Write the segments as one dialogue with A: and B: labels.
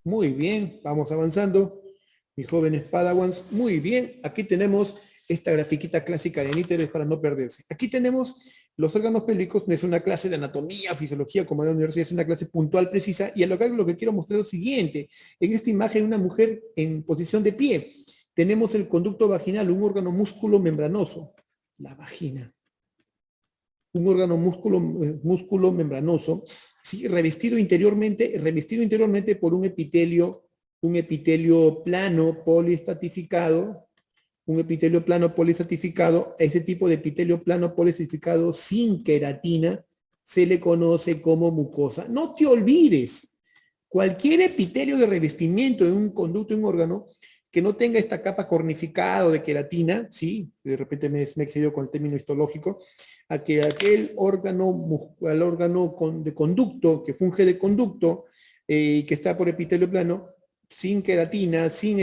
A: Muy bien, vamos avanzando. Mis jóvenes Padawans, muy bien. Aquí tenemos esta grafiquita clásica de Níteres para no perderse. Aquí tenemos los órganos pélvicos, no es una clase de anatomía, fisiología como en la universidad, es una clase puntual, precisa, y a lo que quiero mostrar es lo siguiente. En esta imagen, una mujer en posición de pie. Tenemos el conducto vaginal, un órgano músculo membranoso, la vagina. Un órgano músculo membranoso, ¿sí? Revestido interiormente por un epitelio plano poliestatificado, un epitelio plano poliestatificado. Ese tipo de epitelio plano poliestatificado sin queratina se le conoce como mucosa. No te olvides, cualquier epitelio de revestimiento de un conducto, de un órgano, que no tenga esta capa cornificada de queratina, ¿sí? De repente me he excedido con el término histológico, a que aquel órgano, de conducto, que funge de conducto, que está por epitelio plano, sin queratina, sin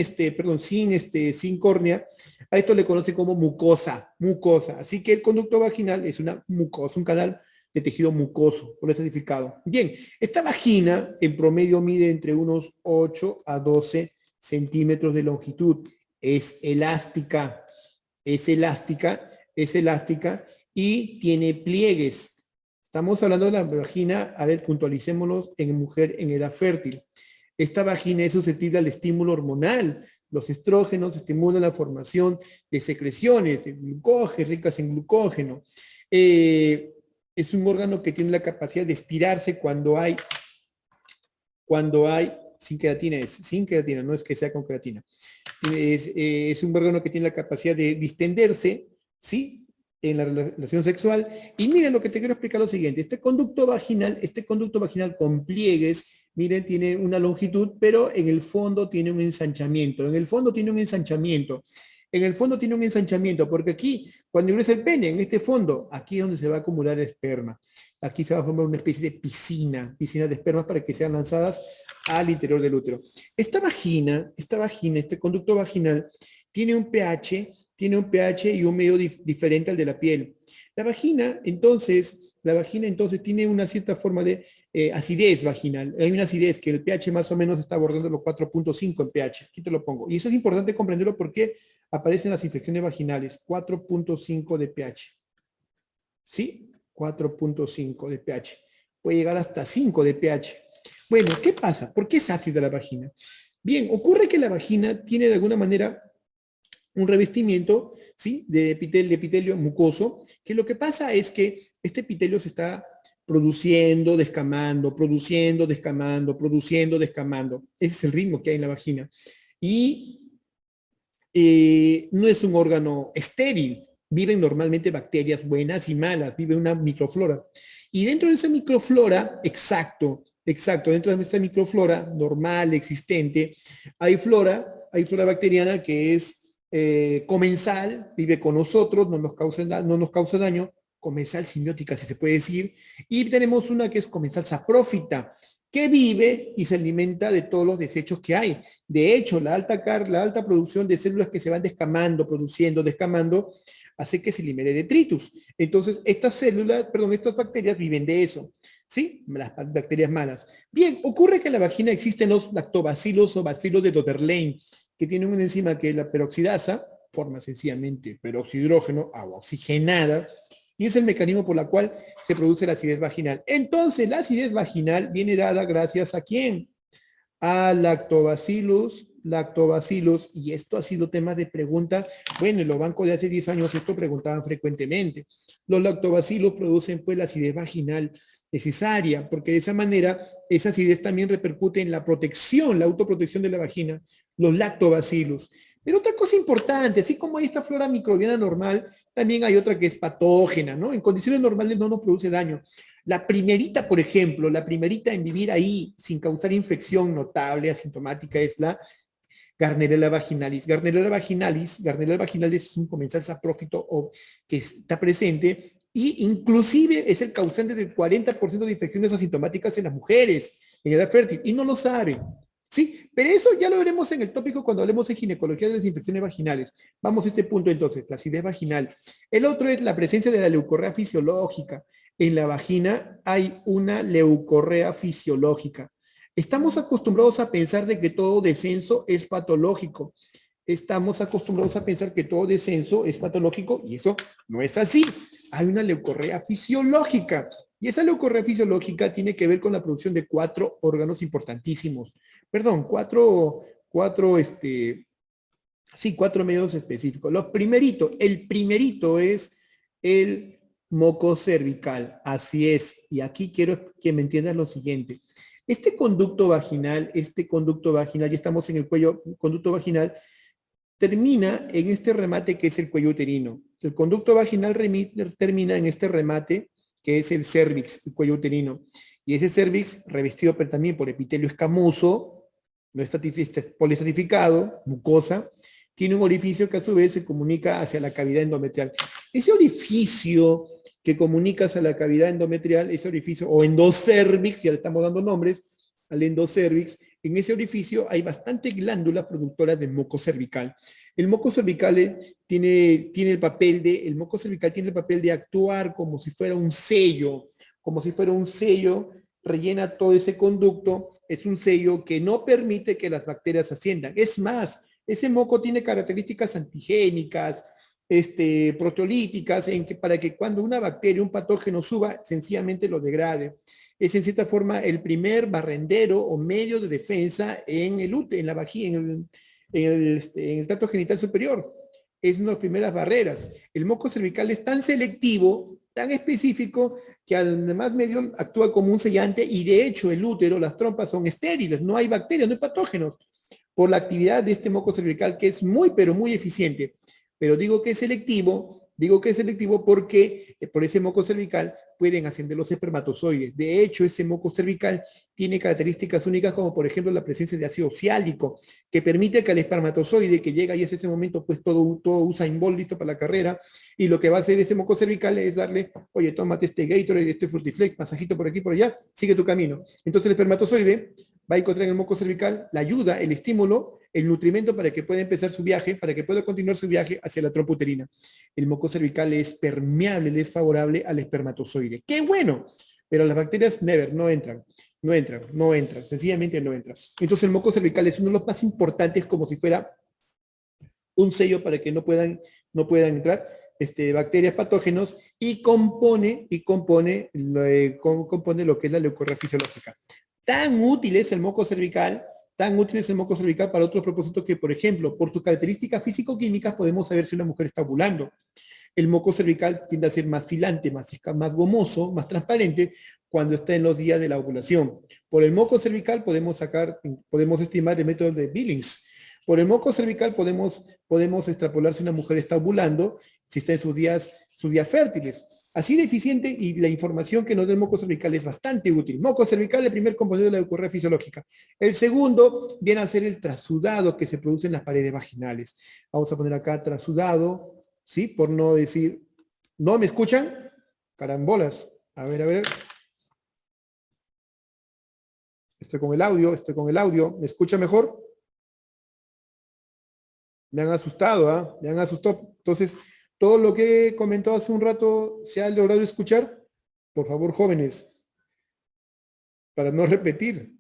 A: córnea, a esto le conoce como mucosa. Así que el conducto vaginal es una mucosa, un canal de tejido mucoso, por estratificado. Bien, esta vagina en promedio mide entre unos 8 a 12 centímetros de longitud. Es elástica, es elástica y tiene pliegues. Estamos hablando de la vagina, a ver, puntualicémonos en mujer en edad fértil. Esta vagina es susceptible al estímulo hormonal. Los estrógenos estimulan la formación de secreciones, de glucógeno, ricas en glucógeno. Es un órgano que tiene la capacidad de estirarse sin queratina, no es que sea con queratina. Es un órgano que tiene la capacidad de distenderse, ¿sí? En la relación sexual. Y miren lo que te quiero explicar lo siguiente. Este conducto vaginal con pliegues, miren, tiene una longitud, pero en el fondo tiene un ensanchamiento. Porque aquí, cuando ingresa el pene, en este fondo, aquí es donde se va a acumular esperma. Aquí se va a formar una especie de piscina de espermas para que sean lanzadas al interior del útero. Este conducto vaginal, tiene un pH y un medio diferente al de la piel. La vagina entonces tiene una cierta forma de acidez vaginal. Hay una acidez que el pH más o menos está abordando los 4.5 en pH. Aquí te lo pongo. Y eso es importante comprenderlo porque aparecen las infecciones vaginales. 4.5 de pH. ¿Sí? 4.5 de pH. Puede llegar hasta 5 de pH. Bueno, ¿qué pasa? ¿Por qué es ácida la vagina? Bien, ocurre que la vagina tiene de alguna manera un revestimiento, ¿sí? De epitelio mucoso, que lo que pasa es que este epitelio se está produciendo, descamando, produciendo, descamando, produciendo, descamando. Ese es el ritmo que hay en la vagina. Y no es un órgano estéril. Viven normalmente bacterias buenas y malas, vive una microflora. Y dentro de esa microflora, dentro de esta microflora normal, existente, hay flora bacteriana que es comensal, vive con nosotros, no nos causa daño, comensal simbiótica, si se puede decir, y tenemos una que es comensal saprófita, que vive y se alimenta de todos los desechos que hay. De hecho, la alta producción de células que se van descamando, produciendo, descamando, hace que se libere detritus. Entonces, estas bacterias viven de eso. ¿Sí? Las bacterias malas. Bien, ocurre que en la vagina existen los lactobacilos o bacilos de Döderlein, que tienen una enzima que es la peroxidasa, forma sencillamente peroxihidrógeno, agua oxigenada, y es el mecanismo por el cual se produce la acidez vaginal. Entonces, la acidez vaginal viene dada gracias a ¿quién? A lactobacillus, y esto ha sido tema de pregunta. Bueno, en los bancos de hace 10 años esto preguntaban frecuentemente. Los lactobacillus producen pues la acidez vaginal necesaria, porque de esa manera esa acidez también repercute en la protección, la autoprotección de la vagina, los lactobacillus. Pero otra cosa importante, así como hay esta flora microbiana normal, también hay otra que es patógena, ¿no? En condiciones normales no nos produce daño. La primerita, por ejemplo, la primerita en vivir ahí sin causar infección notable, asintomática, es la Gardnerella vaginalis. Gardnerella vaginalis es un comensal saprófito que está presente y inclusive es el causante del 40% de infecciones asintomáticas en las mujeres en edad fértil y no lo saben. Sí, pero eso ya lo veremos en el tópico cuando hablemos de ginecología de las infecciones vaginales. Vamos a este punto entonces, la acidez vaginal. El otro es la presencia de la leucorrea fisiológica. En la vagina hay una leucorrea fisiológica. Estamos acostumbrados a pensar de que todo descenso es patológico. Estamos acostumbrados a pensar que todo descenso es patológico y eso no es así. Hay una leucorrea fisiológica y esa leucorrea fisiológica tiene que ver con la producción de 4 órganos importantísimos. Perdón, cuatro medios específicos. El primerito es el moco cervical, así es. Y aquí quiero que me entiendan lo siguiente. Este conducto vaginal, ya estamos en el cuello, conducto vaginal, termina en este remate que es el cuello uterino. El conducto vaginal termina en este remate que es el cérvix, el cuello uterino. Y ese cérvix, revestido también por epitelio escamoso, no poliestratificado, mucosa, tiene un orificio que a su vez se comunica hacia la cavidad endometrial. Ese orificio que comunica hacia la cavidad endometrial, ese orificio, o endocérvix, ya le estamos dando nombres, al endocérvix, en ese orificio hay bastantes glándulas productoras de moco cervical. El moco cervical tiene el papel de actuar como si fuera un sello, rellena todo ese conducto, es un sello que no permite que las bacterias asciendan. Es más, ese moco tiene características antigénicas, proteolíticas, para que cuando una bacteria, un patógeno suba, sencillamente lo degrade. Es en cierta forma el primer barrendero o medio de defensa en el útero, en la vagina, en el tracto genital superior. Es una de las primeras barreras. El moco cervical es tan selectivo, tan específico, que además medio actúa como un sellante y de hecho el útero, las trompas son estériles, no hay bacterias, no hay patógenos, por la actividad de este moco cervical que es muy, pero muy eficiente. Pero digo que es selectivo porque por ese moco cervical pueden ascender los espermatozoides. De hecho, ese moco cervical tiene características únicas como por ejemplo la presencia de ácido ciálico, que permite que el espermatozoide que llega y es ese momento pues todo Usain Bolt listo para la carrera, y lo que va a hacer ese moco cervical es darle, oye, tómate este Gatorade, este Frutiflex, masajito por aquí, por allá, sigue tu camino. Entonces el espermatozoide va a encontrar en el moco cervical la ayuda, el estímulo, el nutrimento para que pueda empezar su viaje, para que pueda continuar su viaje hacia la trompa uterina. El moco cervical es permeable, le es favorable al espermatozoide. ¡Qué bueno! Pero las bacterias no entran, sencillamente no entran. Entonces el moco cervical es uno de los más importantes, como si fuera un sello para que no puedan entrar bacterias patógenos, y compone lo que es la leucorrea fisiológica. Tan útil es el moco cervical para otros propósitos que, por ejemplo, por sus características físico-químicas podemos saber si una mujer está ovulando. El moco cervical tiende a ser más filante, más gomoso, más transparente cuando está en los días de la ovulación. Por el moco cervical podemos estimar el método de Billings. Por el moco cervical podemos extrapolar si una mujer está ovulando, si está en sus días fértiles. Así de eficiente, y la información que nos da el moco cervical es bastante útil. Moco cervical, el primer componente de la leucorrea fisiológica. El segundo viene a ser el trasudado que se produce en las paredes vaginales. Vamos a poner acá trasudado, ¿sí? Por no decir, ¿no me escuchan? Carambolas. A ver. Estoy con el audio. ¿Me escucha mejor? Me han asustado, ¿ah? Me han asustado. Entonces, todo lo que he comentado hace un rato, ¿se ha logrado escuchar? Por favor, jóvenes, para no repetir.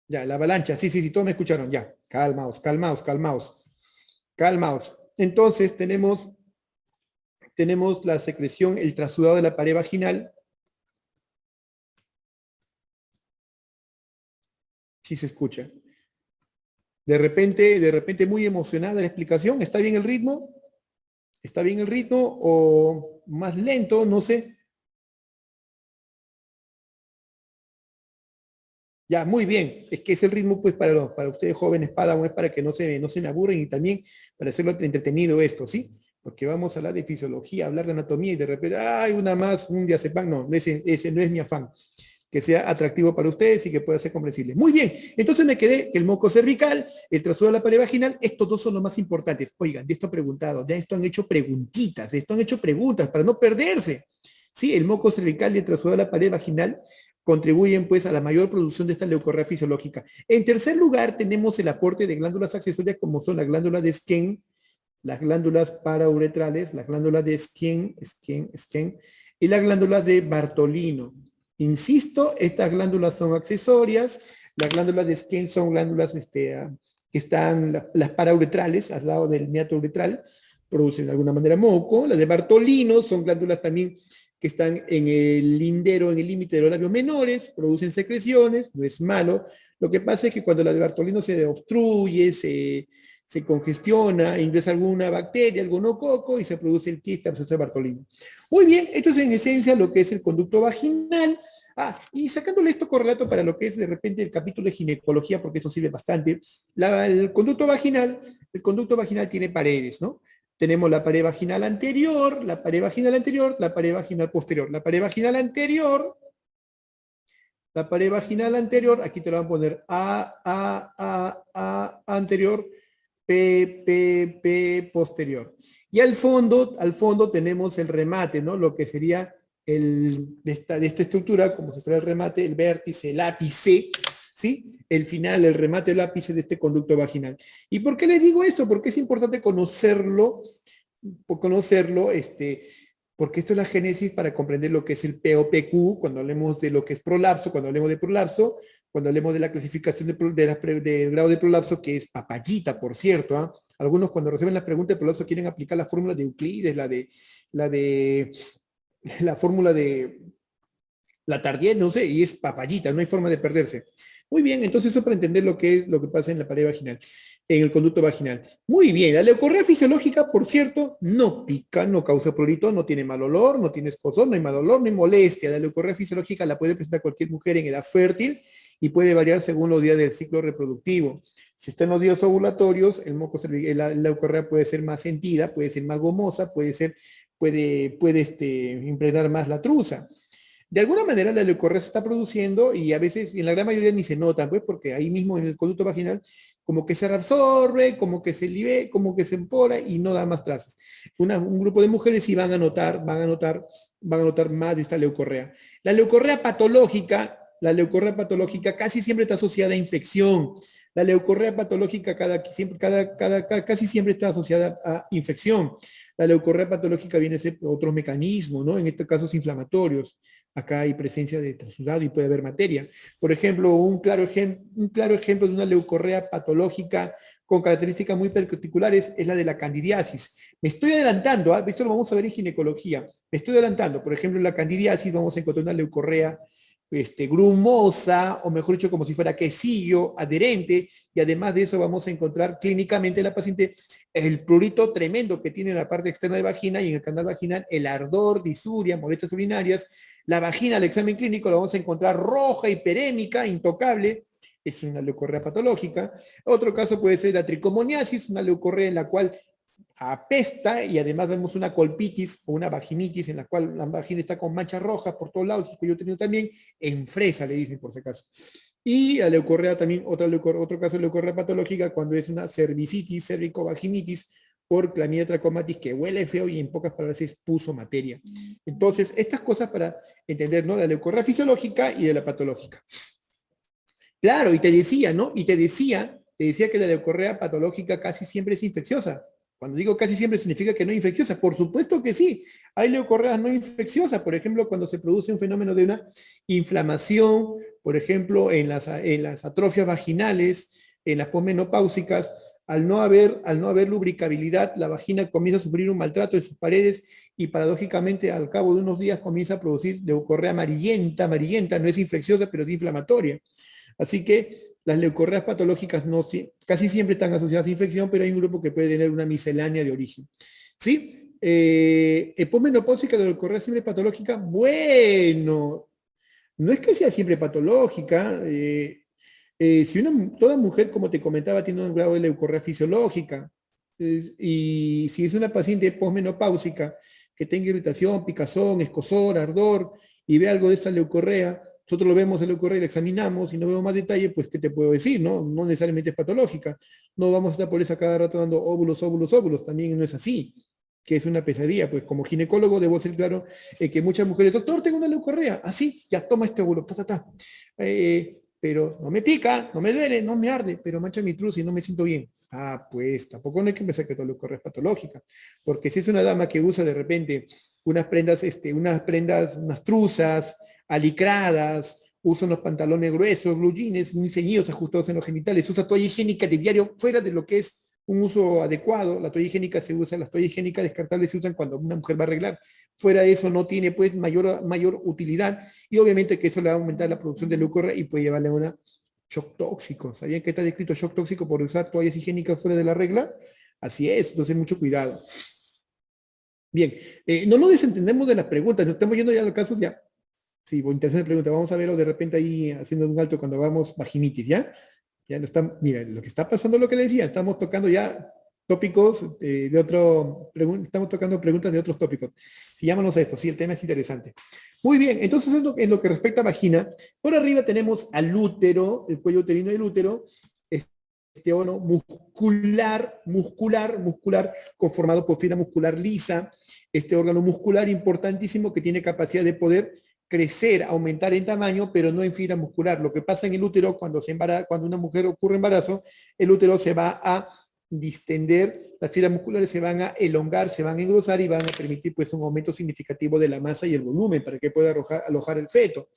A: Ya, la avalancha, sí, todos me escucharon, ya. Calmaos. Entonces, tenemos la secreción, el trasudado de la pared vaginal. Sí se escucha. De repente muy emocionada la explicación. ¿Está bien el ritmo? ¿Está bien el ritmo o más lento? No sé. Ya, muy bien. Es que es el ritmo, pues, para ustedes jóvenes Padawan, es para que no se me aburren, y también para hacerlo entretenido esto, ¿sí? Porque vamos a hablar de fisiología, hablar de anatomía, y de repente, ¡ay, una más, un diazepam! No, ese no es mi afán. Que sea atractivo para ustedes y que pueda ser comprensible. Muy bien, entonces me quedé que el moco cervical, el trasudado de la pared vaginal, estos dos son los más importantes. Oigan, de esto han preguntado, de esto han hecho preguntitas, para no perderse. Sí, el moco cervical y el trasudado de la pared vaginal contribuyen pues a la mayor producción de esta leucorrea fisiológica. En tercer lugar, tenemos el aporte de glándulas accesorias como son la glándula de Skene, las glándulas parauretrales, las glándulas de Skene y las glándulas de Bartolino. Insisto, estas glándulas son accesorias, las glándulas de Skene son glándulas que están, las parauretrales, al lado del meato uretral, producen de alguna manera moco. Las de Bartolino son glándulas también que están en el lindero, en el límite de los labios menores, producen secreciones, no es malo. Lo que pasa es que cuando la de Bartolino se obstruye, se congestiona, ingresa alguna bacteria, algún coco y se produce el quiste absceso de Bartolino. Muy bien, esto es en esencia lo que es el conducto vaginal. Y sacándole esto correlato para lo que es de repente el capítulo de ginecología, porque esto sirve bastante, el conducto vaginal tiene paredes, ¿no? Tenemos la pared vaginal anterior, la pared vaginal anterior, la pared vaginal posterior. La pared vaginal anterior, aquí te lo van a poner anterior, P, posterior. Y al fondo tenemos el remate, ¿no? Lo que sería de esta estructura, como si fuera el remate, el vértice, el ápice, ¿sí? El final, el remate, el ápice de este conducto vaginal. ¿Y por qué les digo esto? Porque es importante conocerlo, porque esto es la génesis para comprender lo que es el POPQ, cuando hablemos de lo que es prolapso, cuando hablemos de prolapso, cuando hablemos de la clasificación del grado de prolapso, que es papayita, por cierto. Algunos cuando reciben la pregunta de prolapso quieren aplicar la fórmula de Euclides, la fórmula de la Tardier, no sé, y es papayita, no hay forma de perderse. Muy bien, entonces eso para entender lo que pasa en la pared vaginal, en el conducto vaginal. Muy bien, la leucorrea fisiológica, por cierto, no pica, no causa prurito, no tiene mal olor, no tiene escozor, no hay mal olor, no hay molestia. La leucorrea fisiológica la puede presentar cualquier mujer en edad fértil y puede variar según los días del ciclo reproductivo. Si está en los días ovulatorios, la leucorrea puede ser más sentida, puede ser más gomosa, puede impregnar más la truza. De alguna manera la leucorrea se está produciendo y a veces, en la gran mayoría ni se nota, pues, porque ahí mismo en el conducto vaginal como que se reabsorbe, como que se libera, como que se empora y no da más trazas. Un grupo de mujeres sí van a notar más de esta leucorrea. La leucorrea patológica casi siempre está asociada a infección. La leucorrea patológica casi siempre está asociada a infección. La leucorrea patológica viene a ser otros mecanismos, ¿no? En este caso, inflamatorios. Acá hay presencia de transudado y puede haber materia. Por ejemplo, un claro ejemplo de una leucorrea patológica con características muy particulares es la de la candidiasis. Me estoy adelantando, esto lo vamos a ver en ginecología. Me estoy adelantando. Por ejemplo, en la candidiasis vamos a encontrar una leucorrea grumosa, o mejor dicho, como si fuera quesillo, adherente, y además de eso vamos a encontrar clínicamente en la paciente el prurito tremendo que tiene en la parte externa de vagina y en el canal vaginal, el ardor, disuria, molestias urinarias. La vagina, al examen clínico, la vamos a encontrar roja, hiperémica, intocable, es una leucorrea patológica. Otro caso puede ser la tricomoniasis, una leucorrea en la cual apesta y además vemos una colpitis o una vaginitis en la cual la vagina está con manchas rojas por todos lados, y que yo he tenido también en fresa, le dicen por si acaso. Y la leucorrea también, otro caso de leucorrea patológica cuando es una cervicitis, cervicovaginitis por Clamidia trachomatis que huele feo y en pocas palabras es puso materia. Entonces, estas cosas para entender, ¿no? La leucorrea fisiológica y de la patológica. Claro, y te decía, ¿no? Te decía que la leucorrea patológica casi siempre es infecciosa. Cuando digo casi siempre significa que no es infecciosa. Por supuesto que sí. Hay leucorreas no infecciosas. Por ejemplo, cuando se produce un fenómeno de una inflamación, por ejemplo, en las atrofias vaginales, en las posmenopáusicas, al no haber lubricabilidad, la vagina comienza a sufrir un maltrato en sus paredes y paradójicamente al cabo de unos días comienza a producir leucorrea amarillenta, no es infecciosa, pero es inflamatoria. Así que las leucorreas patológicas casi siempre están asociadas a infección, pero hay un grupo que puede tener una miscelánea de origen. ¿Sí? Posmenopáusica de leucorrea siempre patológica. Bueno, no es que sea siempre patológica. Si toda mujer, como te comentaba, tiene un grado de leucorrea fisiológica, y si es una paciente posmenopáusica que tenga irritación, picazón, escozor, ardor, y ve algo de esa leucorrea, nosotros lo vemos en leucorrea y la examinamos y no vemos más detalle, pues, ¿qué te puedo decir? No, no necesariamente es patológica. No vamos a estar por esa cada rato dando óvulos, también no es así, que es una pesadilla. Pues como ginecólogo debo ser claro que muchas mujeres, doctor, tengo una leucorrea, así, ya toma este óvulo, pero no me pica, no me duele, no me arde, pero mancha mi truz y no me siento bien. Pues tampoco no hay que pensar que tu leucorrea es patológica, porque si es una dama que usa de repente unas prendas, unas truzas, alicradas, usa unos pantalones gruesos, blue jeans, muy ceñidos, ajustados en los genitales, usa toalla higiénica de diario fuera de lo que es un uso adecuado. La toalla higiénica se usa, las toallas higiénicas descartables se usan cuando una mujer va a arreglar. Fuera de eso no tiene pues mayor utilidad y obviamente que eso le va a aumentar la producción de leucorrea y puede llevarle a una shock tóxico. ¿Sabían que está descrito shock tóxico por usar toallas higiénicas fuera de la regla? Así es, entonces mucho cuidado. Bien, no nos desentendemos de las preguntas, estamos yendo ya a los casos ya. Sí, muy interesante pregunta. Vamos a verlo de repente ahí haciendo un alto cuando vamos vaginitis, ¿ya? Ya no está, mira, lo que está pasando es lo que le decía, estamos tocando ya tópicos de otro, estamos tocando preguntas de otros tópicos. Si llámanos a esto, sí, el tema es interesante. Muy bien, entonces en lo que respecta a vagina, por arriba tenemos al útero, el cuello uterino del útero, este órgano muscular, conformado por fibra muscular lisa, este órgano muscular importantísimo que tiene capacidad de poder crecer, aumentar en tamaño, pero no en fibra muscular. Lo que pasa en el útero cuando una mujer ocurre embarazo, el útero se va a distender, las fibras musculares se van a elongar, se van a engrosar y van a permitir pues un aumento significativo de la masa y el volumen para que pueda alojar el feto.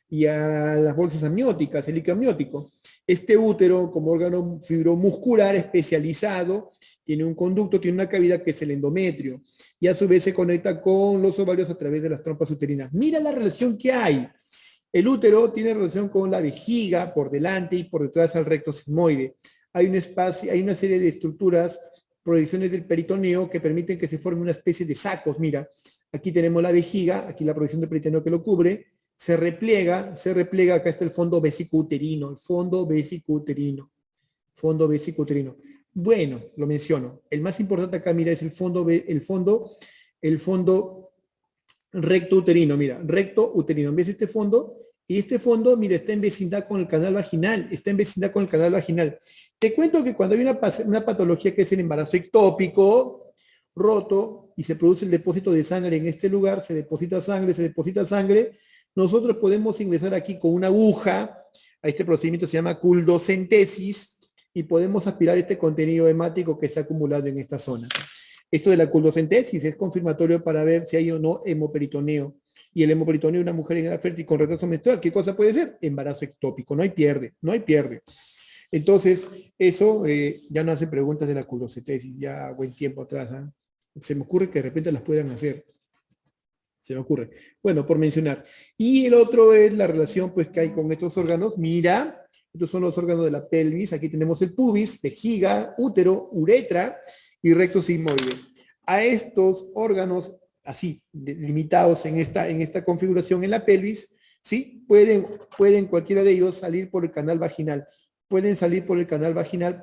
A: Y a las bolsas amnióticas, el líquido amniótico. Este útero, como órgano fibromuscular especializado, tiene un conducto, tiene una cavidad que es el endometrio, y a su vez se conecta con los ovarios a través de las trompas uterinas. Mira la relación que hay. El útero tiene relación con la vejiga por delante y por detrás al recto sigmoide. Hay un espacio, hay una serie de estructuras, proyecciones del peritoneo que permiten que se forme una especie de sacos. Mira, aquí tenemos la vejiga, aquí la proyección del peritoneo que lo cubre, se repliega, acá está el fondo vesicouterino, fondo vesicouterino. Bueno, lo menciono. El más importante acá, mira, es el fondo recto uterino, mira, recto uterino. ¿Ves este fondo? Y este fondo, mira, está en vecindad con el canal vaginal, Te cuento que cuando hay una patología que es el embarazo ectópico, roto, y se produce el depósito de sangre en este lugar, se deposita sangre, nosotros podemos ingresar aquí con una aguja, a este procedimiento se llama culdocentesis, y podemos aspirar este contenido hemático que se ha acumulado en esta zona. Esto de la culdocentesis es confirmatorio para ver si hay o no hemoperitoneo. Y el hemoperitoneo de una mujer en edad fértil con retraso menstrual, ¿qué cosa puede ser? Embarazo ectópico, no hay pierde. Entonces, eso ya no hace preguntas de la culdocentesis, ya buen tiempo atrás. Se me ocurre que de repente las puedan hacer. Se me ocurre. Bueno, por mencionar. Y el otro es la relación pues que hay con estos órganos. Mira, estos son los órganos de la pelvis. Aquí tenemos el pubis, vejiga, útero, uretra y recto sigmoide. A estos órganos así, limitados en esta configuración en la pelvis, ¿sí? Pueden cualquiera de ellos salir por el canal vaginal. Pueden salir por el canal vaginal,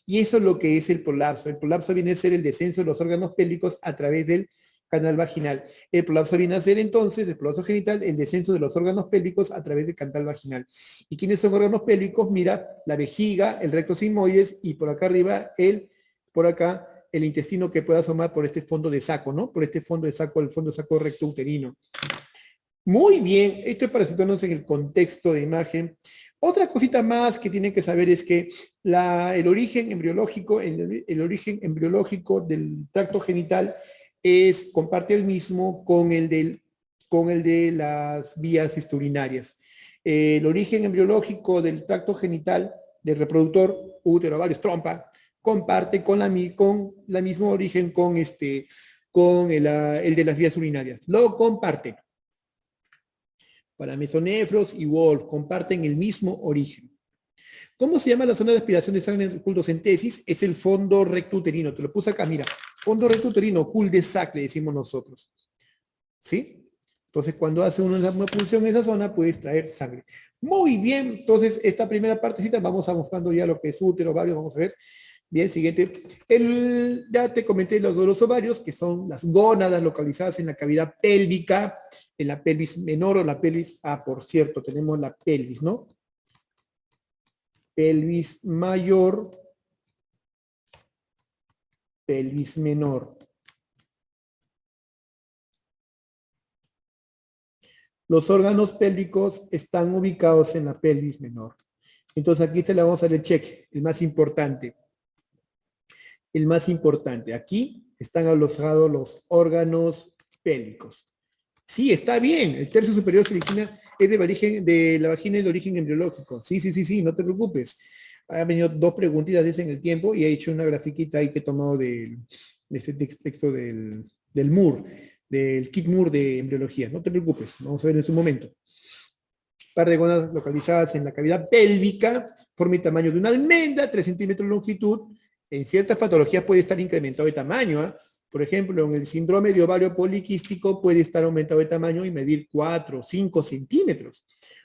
A: y eso es lo que es el prolapso. El prolapso viene a ser el descenso de los órganos pélvicos a través del canal vaginal. El prolapso viene a ser entonces, el prolapso genital, el descenso de los órganos pélvicos a través del canal vaginal. ¿Y quiénes son órganos pélvicos? Mira, la vejiga, el recto sigmoides y por acá arriba, el intestino que pueda asomar por este fondo de saco, ¿no? Por este fondo de saco, el fondo de saco recto uterino. Muy bien, esto es para situarnos en el contexto de imagen. Otra cosita más que tienen que saber es que el origen embriológico del tracto genital comparte el mismo con el de las vías urinarias. El origen embriológico del tracto genital del reproductor, útero, ovarios, trompa, comparte con la mismo origen con el de las vías urinarias. Lo comparten. Para mesonefros y Wolf comparten el mismo origen. ¿Cómo se llama la zona de aspiración de sangre en culdocentesis? Es el fondo recto uterino. Te lo puse acá, mira. Fondo recto uterino, cul-de-sac, le decimos nosotros. ¿Sí? Entonces, cuando hace una punción en esa zona, puedes traer sangre. Muy bien. Entonces, esta primera partecita, vamos a buscando ya lo que es útero, ovario, vamos a ver. Bien, siguiente. Ya te comenté los de los ovarios, que son las gónadas localizadas en la cavidad pélvica, en la pelvis menor o la pelvis, por cierto, tenemos la pelvis, ¿no? Pelvis mayor, pelvis menor. Los órganos pélvicos están ubicados en la pelvis menor. Entonces aquí te le vamos a dar el check, el más importante. El más importante. Aquí están alojados los órganos pélvicos. Sí, está bien. El tercio superior se origina, es de la vagina es de origen embriológico. Sí, sí, sí, sí, no te preocupes. Ha venido dos preguntitas de ese en el tiempo y he hecho una grafiquita ahí que he tomado de este texto del Moore, del kit Moore de embriología. No te preocupes, vamos a ver en su momento. Par de gónadas localizadas en la cavidad pélvica, forma y tamaño de una almendra, 3 centímetros de longitud. En ciertas patologías puede estar incrementado de tamaño. ¿Eh? Por ejemplo, en el síndrome de ovario poliquístico puede estar aumentado de tamaño y medir 4 o 5 centímetros.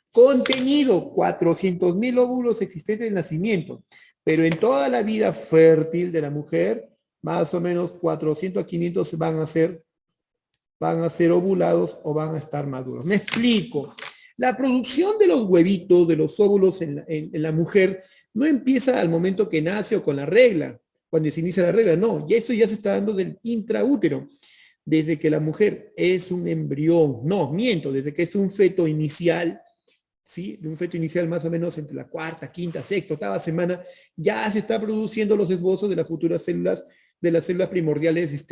A: Contenido, 400.000 óvulos existentes en nacimiento, pero en toda la vida fértil de la mujer, más o menos 400 a 500 van a ser ovulados o van a estar maduros. Me explico. La producción de los huevitos, de los óvulos en la mujer, no empieza al momento que nace o con la regla, cuando se inicia la regla, no, y eso ya se está dando del intraútero, desde que la mujer es un embrión, no, miento, desde que es un feto inicial, ¿sí? De un feto inicial más o menos entre la cuarta, quinta, sexta, octava semana, ya se está produciendo los esbozos de las futuras células, de las células primordiales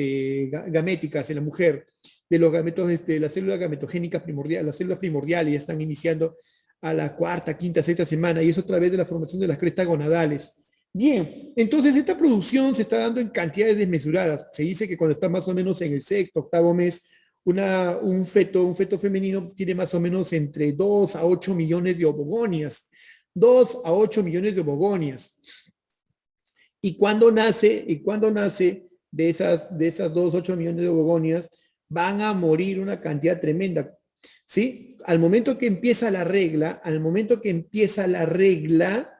A: gaméticas en la mujer, de los gametos, las células gametogénicas primordiales, las células primordiales ya están iniciando a la cuarta, quinta, sexta semana, y eso a través de la formación de las crestas gonadales. Bien, entonces esta producción se está dando en cantidades desmesuradas. Se dice que cuando está más o menos en el sexto, octavo mes, un feto femenino tiene más o menos entre 2 a 8 millones de ovogonias. 2 a 8 millones de ovogonias. Y cuando nace de esas 2 a 8 millones de ovogonias, van a morir una cantidad tremenda. ¿Sí? Al momento que empieza la regla, al momento que empieza la regla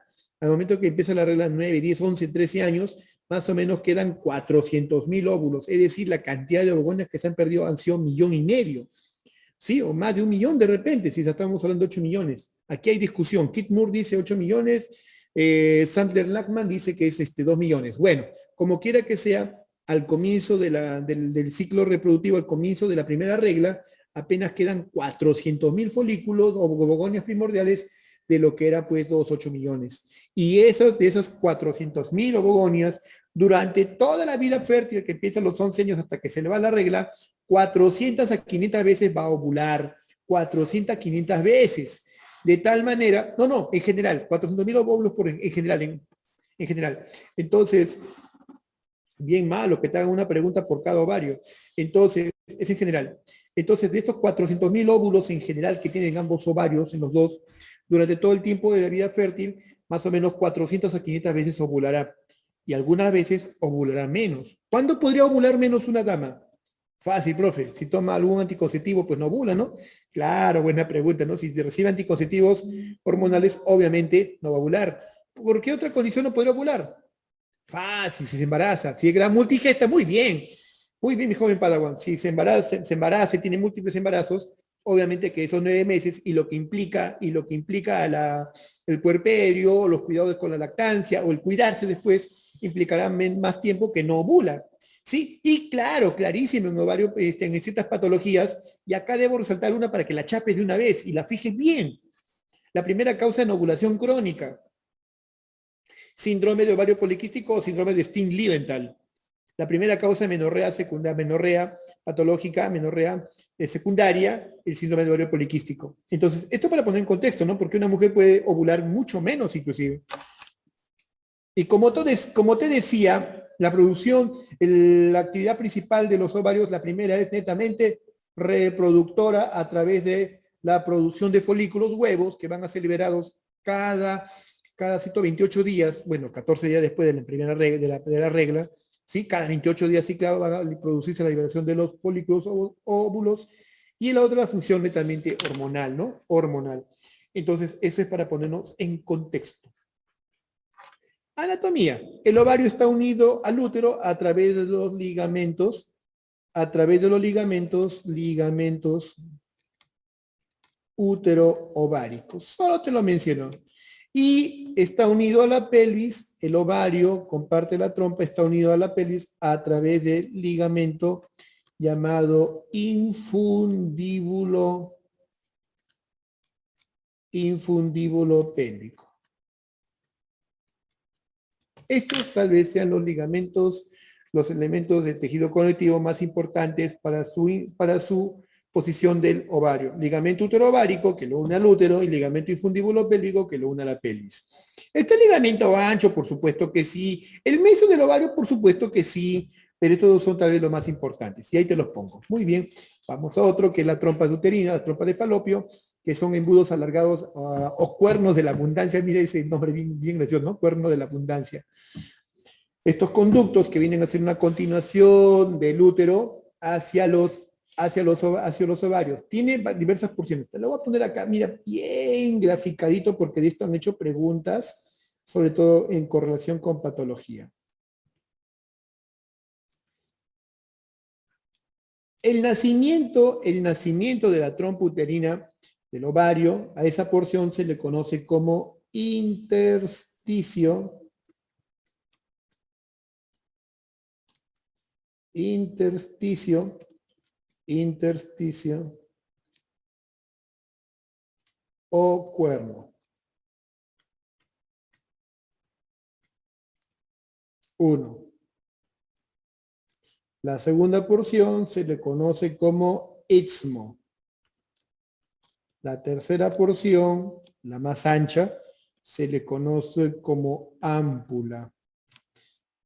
A: 9, 10, 11, 13 años, más o menos quedan 400.000 óvulos. Es decir, la cantidad de ovogonias que se han perdido han sido 1,5 millones. ¿Sí? O más de 1 millón de repente, si estamos hablando de 8 millones. Aquí hay discusión. Kit Moore dice 8 millones, Sandler-Lackman dice que es 2 millones. Bueno, como quiera que sea, al comienzo del ciclo reproductivo, al comienzo de la primera regla, apenas quedan 400.000 folículos o ovogonias primordiales de lo que era pues 8 millones. Y de esas 400.000 ovogonias, durante toda la vida fértil que empieza a los 11 años hasta que se le va la regla, 400 a 500 veces va a ovular, 400 a 500 veces. De tal manera, en general, 400.000 óvulos en general, en general. Entonces, bien malo que te hagan una pregunta por cada ovario. Entonces, es en general. Entonces, de estos 400.000 óvulos en general que tienen ambos ovarios, en los dos, durante todo el tiempo de la vida fértil, más o menos 400 a 500 veces ovulará. Y algunas veces ovulará menos. ¿Cuándo podría ovular menos una dama? Fácil, profe. Si toma algún anticonceptivo, pues no ovula, ¿no? Claro, buena pregunta, ¿no? Si recibe anticonceptivos hormonales, obviamente no va a ovular. ¿Por qué otra condición no podría ovular? Fácil, si se embaraza. Si es gran multigesta, muy bien. Muy bien, mi joven Padawan. Si se embaraza y tiene múltiples embarazos, obviamente que esos 9 meses y lo que implica el puerperio, los cuidados con la lactancia o el cuidarse después, implicará más tiempo que no ovula. ¿Sí? Y claro, clarísimo en ovario, en ciertas patologías, y acá debo resaltar una para que la chapes de una vez y la fijes bien. La primera causa de ovulación crónica, síndrome de ovario poliquístico o síndrome de Sting-Liebenthal. La primera causa de menorrea secundaria, menorrea patológica, menorrea secundaria, el síndrome de ovario poliquístico. Entonces, esto para poner en contexto, ¿no? Porque una mujer puede ovular mucho menos inclusive. Y como te decía, la producción, la actividad principal de los ovarios, la primera es netamente reproductora a través de la producción de folículos huevos que van a ser liberados cada 128 días, bueno, 14 días después de la primera regla, de la regla, ¿sí? Cada 28 días ciclados va a producirse la liberación de los folículos óvulos y la otra la función netamente hormonal, ¿no? Hormonal. Entonces, eso es para ponernos en contexto. Anatomía. El ovario está unido al útero a través de los ligamentos, ligamentos útero-ováricos. Solo te lo menciono. Y está unido a la pelvis, el ovario comparte la trompa, está unido a la pelvis a través del ligamento llamado infundíbulo pélvico. Estos tal vez sean los ligamentos, los elementos de tejido conectivo más importantes para su posición del ovario. Ligamento útero-ovárico, que lo une al útero, y ligamento infundíbulo pélvico, que lo une a la pelvis. ¿Este ligamento ancho? Por supuesto que sí. ¿El meso del ovario? Por supuesto que sí. Pero estos son tal vez los más importantes. Y ahí te los pongo. Muy bien. Vamos a otro, que es la trompa uterina, la trompa de falopio, que son embudos alargados o cuernos de la abundancia. Mira ese nombre bien gracioso, ¿no? Cuerno de la abundancia. Estos conductos que vienen a ser una continuación del útero hacia los ovarios. Tiene diversas porciones. Te lo voy a poner acá, mira, bien graficadito, porque de esto han hecho preguntas, sobre todo en correlación con patología. El nacimiento de la trompa uterina del ovario, a esa porción se le conoce como intersticio o cuerno. 1. La segunda porción se le conoce como istmo. La tercera porción, la más ancha, se le conoce como ámpula.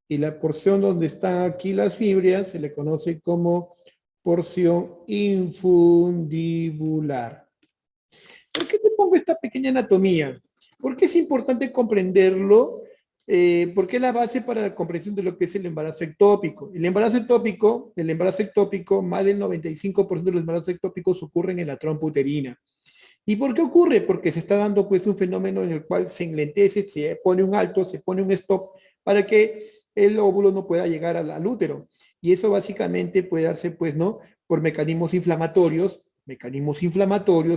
A: Y la porción donde están aquí las fibras se le conoce como porción infundibular. ¿Por qué te pongo esta pequeña anatomía? Porque es importante comprenderlo, porque es la base para la comprensión de lo que es el embarazo ectópico. El embarazo ectópico, más del 95% de los embarazos ectópicos ocurren en la trompa uterina. ¿Y por qué ocurre? Porque se está dando pues un fenómeno en el cual se enlentece, se pone un alto, se pone un stop para que el óvulo no pueda llegar al útero. Y eso básicamente puede darse pues, ¿no? Por mecanismos inflamatorios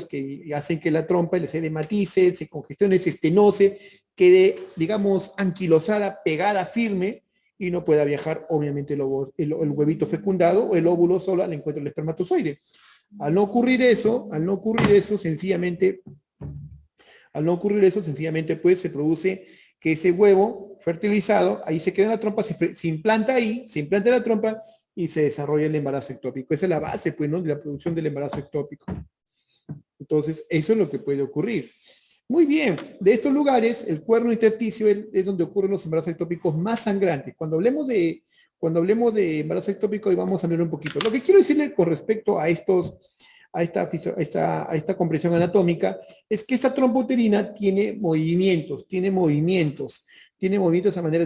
A: que hacen que la trompa se edematice, se congestione, se estenose, quede, digamos, anquilosada, pegada, firme, y no pueda viajar, obviamente, el huevito fecundado o el óvulo solo al encuentro del espermatozoide. Al no ocurrir eso, sencillamente, pues se produce que ese huevo fertilizado, ahí se queda en la trompa, se implanta en la trompa y se desarrolla el embarazo ectópico. Esa es la base, pues, ¿no? De la producción del embarazo ectópico. Entonces, eso es lo que puede ocurrir. Muy bien, de estos lugares, el cuerno intersticio es donde ocurren los embarazos ectópicos más sangrantes. Cuando hablemos de embarazo ectópico, y vamos a hablar un poquito. Lo que quiero decirle con respecto a esta comprensión anatómica es que esta trompa uterina tiene movimientos a manera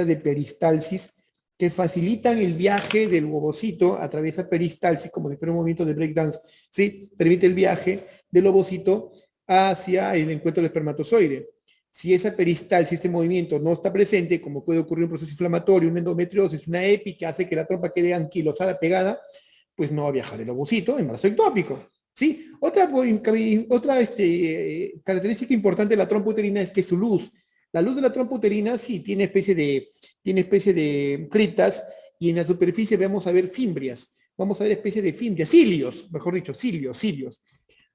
A: de peristalsis, que facilitan el viaje del ovocito a través de peristalsis, como si fuera un movimiento de breakdance, ¿sí? Permite el viaje del ovocito hacia el encuentro del espermatozoide. Si esa peristalsis, este movimiento no está presente, como puede ocurrir un proceso inflamatorio, una endometriosis, una EPI que hace que la trompa quede anquilosada, pegada, pues no va a viajar el ovocito, embarazo ectópico. ¿Sí? Otra característica importante de la trompa uterina es que su luz. La luz de la trompa uterina sí tiene especie de criptas, y en la superficie vamos a ver fimbrias. Vamos a ver especie de fimbrias, cilios, mejor dicho, cilios.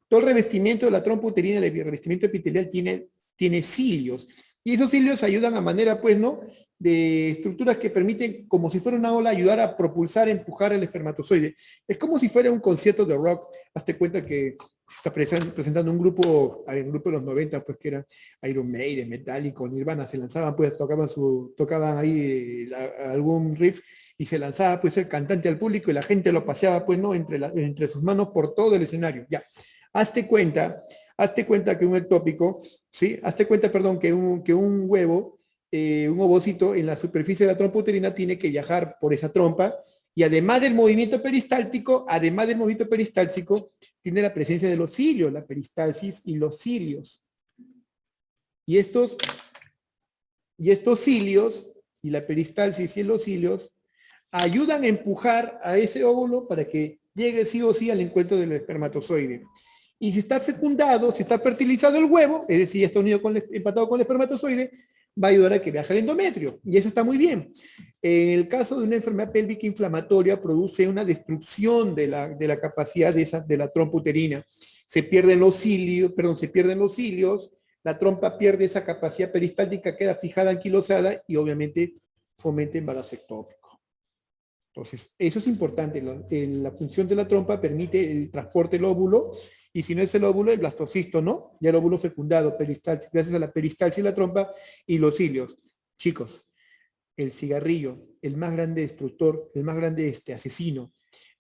A: Todo el revestimiento de la trompa uterina, el revestimiento epitelial tiene cilios. Y esos cilios ayudan a manera, pues, ¿no? De estructuras que permiten, como si fuera una ola, ayudar a propulsar, empujar el espermatozoide. Es como si fuera un concierto de rock. Hazte cuenta que está presentando un grupo de los 90, pues, que era Iron Maiden, Metallica, Nirvana, se lanzaban, pues, tocaban ahí algún riff, y se lanzaba, pues, el cantante al público, y la gente lo paseaba, pues, ¿no? Entre sus manos por todo el escenario. Ya. Hazte cuenta que un ectópico, ¿sí? Hazte cuenta, perdón, que un huevo, un ovocito en la superficie de la trompa uterina tiene que viajar por esa trompa, y además del movimiento peristáltico, tiene la presencia de los cilios, la peristalsis y los cilios. Y estos cilios, y la peristalsis y los cilios, ayudan a empujar a ese óvulo para que llegue sí o sí al encuentro del espermatozoide. Y si está fecundado, si está fertilizado el huevo, es decir, está empatado con el espermatozoide, va a ayudar a que viaje el endometrio. Y eso está muy bien. En el caso de una enfermedad pélvica inflamatoria, produce una destrucción de la capacidad de la trompa uterina. Se pierden los cilios, la trompa pierde esa capacidad peristáltica, queda fijada, anquilosada, y obviamente fomenta embarazo ectópico. Entonces, eso es importante. La función de la trompa permite el transporte del óvulo, y si no es el óvulo, el blastocisto, ¿no? Ya el óvulo fecundado, peristalsis, gracias a la peristalsis de la trompa y los cilios. Chicos, el cigarrillo, el más grande destructor, el más grande asesino,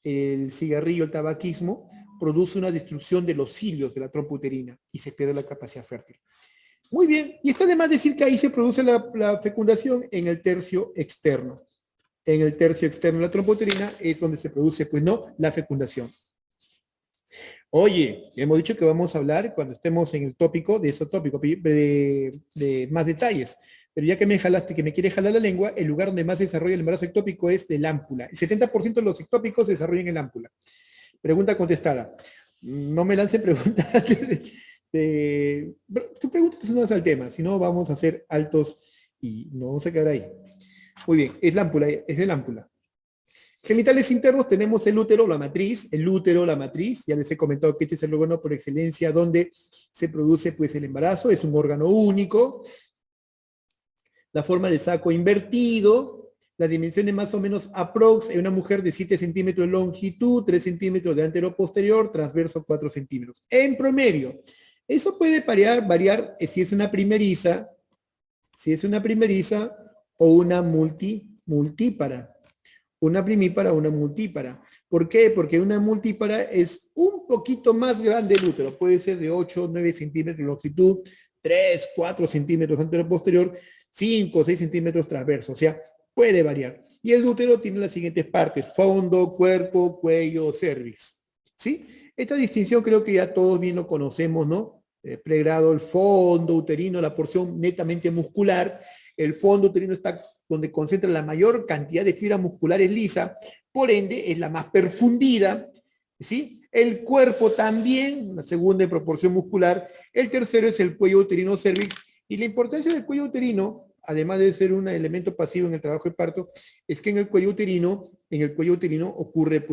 A: el cigarrillo, el tabaquismo, produce una destrucción de los cilios de la trompa uterina y se pierde la capacidad fértil. Muy bien, y está de más decir que ahí se produce la fecundación en el tercio externo. En el tercio externo de la trompa uterina es donde se produce, pues no, la fecundación. Oye, hemos dicho que vamos a hablar cuando estemos en el tópico de ese tópico, de más detalles. Pero ya que me jalaste, que me quieres jalar la lengua, el lugar donde más se desarrolla el embarazo ectópico es del ámpula. El 70% de los ectópicos se desarrollan en el ámpula. Pregunta contestada. No me lancen preguntas tus preguntas no es al tema, si no vamos a hacer altos y no vamos a quedar ahí. Muy bien, es el ámpula. Genitales internos tenemos el útero, la matriz, ya les he comentado que este es el órgano por excelencia donde se produce pues el embarazo, es un órgano único. La forma del saco invertido, las dimensiones más o menos aprox en una mujer de 7 centímetros de longitud, 3 centímetros de antero-posterior, transverso 4 centímetros. En promedio, eso puede variar si es una primeriza o una multípara. Una primípara o una multípara. ¿Por qué? Porque una multípara es un poquito más grande el útero. Puede ser de 8 o 9 centímetros de longitud, 3, 4 centímetros antero-posterior, 5 o 6 centímetros transverso. O sea, puede variar. Y el útero tiene las siguientes partes: fondo, cuerpo, cuello, cervix. ¿Sí? Esta distinción creo que ya todos bien lo conocemos, ¿no? Pregrado, el fondo uterino, la porción netamente muscular. El fondo uterino está donde concentra la mayor cantidad de fibras musculares lisas, por ende es la más perfundida, ¿sí? El cuerpo también, la segunda en proporción muscular. El tercero es el cuello uterino cervix, y la importancia del cuello uterino, además de ser un elemento pasivo en el trabajo de parto, es que en el cuello uterino ocurre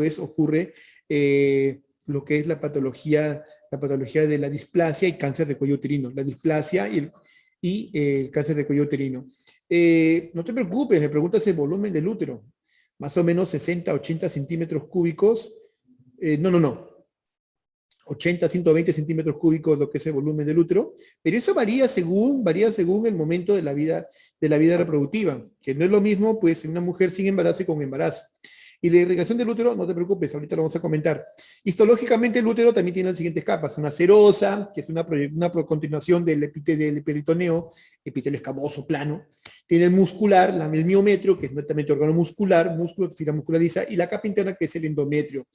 A: lo que es la patología de la displasia y cáncer de cuello uterino, la displasia y el cáncer de cuello uterino. No te preocupes, me preguntas el volumen del útero, más o menos 60, 80 centímetros cúbicos, 80, 120 centímetros cúbicos lo que es el volumen del útero, pero eso varía según el momento de la vida reproductiva, que no es lo mismo pues en una mujer sin embarazo y con embarazo. Y la irrigación del útero, no te preocupes, ahorita lo vamos a comentar. Histológicamente el útero también tiene las siguientes capas: una serosa, que es una continuación del peritoneo, epitelio escamoso plano. Tiene el muscular, el miometrio, que es netamente órgano muscular, músculo que fibra musculariza, y la capa interna, que es el endometrio.